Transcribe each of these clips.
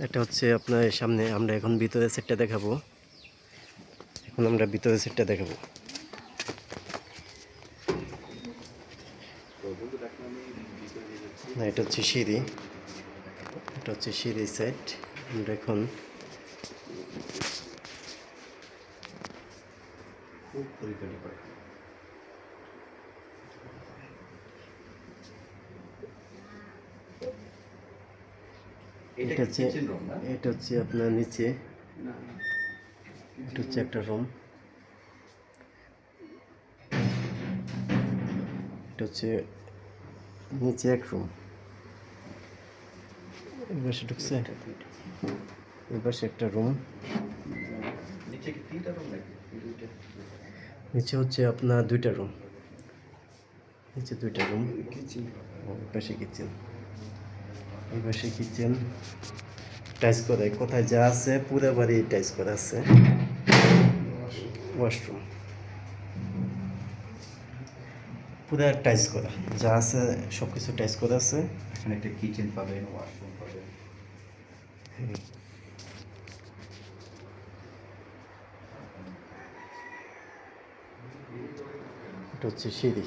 এটা হচ্ছে আপনার সামনে আমরা এখন ভিতরের সেটটা দেখাবো। এখন আমরা ভিতরের সেটটা দেখাবো। না, এটা হচ্ছে সিঁড়ি, এটা হচ্ছে সিঁড়ি সেট। আমরা এখন এটা হচ্ছে আপনার নিচে, এটা হচ্ছে একটা রুম, এটা হচ্ছে নিচে এক রুম। এবার সে ঢুকছে, এবার সে একটা রুম। নিচে হচ্ছে আপনার দুইটা রুম, নিচে দুইটা রুম, পাশে কিচেন, এই পাশে কিচেন টাইস করা, কোথায় যা আছে পুরো বাড়ি টাইস করা আছে। ওয়াশরুম পুরো টাইস করা, যা আছে সব কিছু টাইস করা আছে। এখানে একটা কিচেন পাবেন, ওয়াশরুম পাবেন। এটা হচ্ছে সিঁড়ি,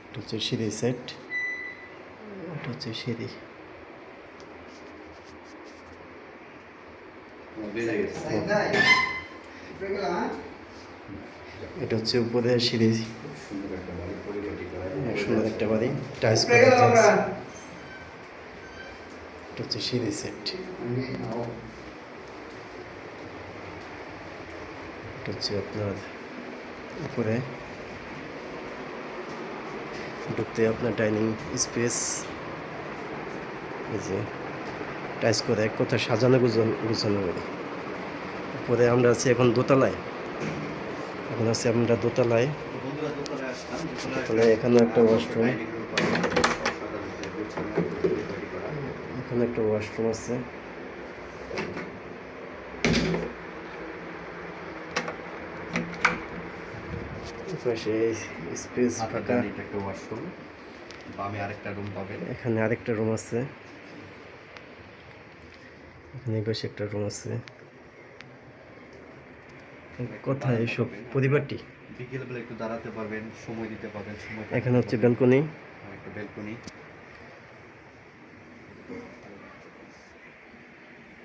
এটা হচ্ছে সিঁড়ি সেট, এটা হচ্ছে সিঁড়ি। এটা হচ্ছে উপরে সিঁড়ি, সুন্দর একটা বাড়ি টাইস করা আছে। এটা হচ্ছে সিঁড়ি সেট, এটা হচ্ছে আপনার উপরে ঢুকতে আপনার ডাইনিং স্পেস, এই যে টাইস করে এক কথা সাজানো গুছানো বাড়ি। উপরে আমরা আছি এখন দোতলায়, এখন আছি আমরা দোতলায়। এখানে একটা ওয়াশরুম, এখানে একটা ওয়াশরুম আছে। পাশে স্পেস ফাঁকা, একটা ওয়াশরুম, বামে আরেকটা রুম পাবেন। এখানে আরেকটা রুম আছে, এখানে পাশে একটা রুম আছে। কোথায় এসব পরিবারটি বিকেলবেলা একটু দাঁড়াতে পারবেন, সময় দিতে পারবেন। এখানে হচ্ছে ব্যালকনি, একটা ব্যালকনি,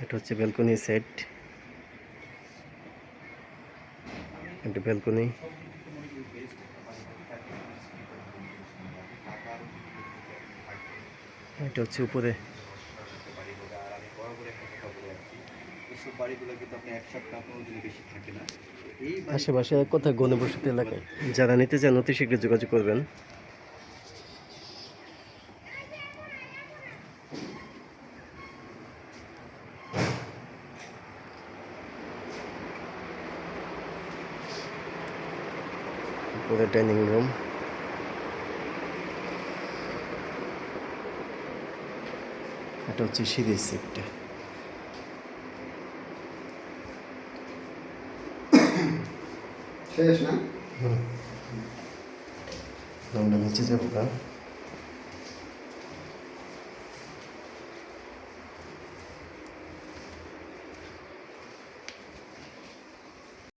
এটা হচ্ছে ব্যালকনি সেট, একটা ব্যালকনি। এটা হচ্ছে উপরে, আশেপাশে কোথায় ঘনবসতি এলাকায়। যারা নিতে চান অতি শীঘ্র যোগাযোগ করবেন। উপরে ডাইনিং রুম, এটা হচ্ছে সিঁড়ি সেটটা। শেষ না? আমরা নিচে যাবো।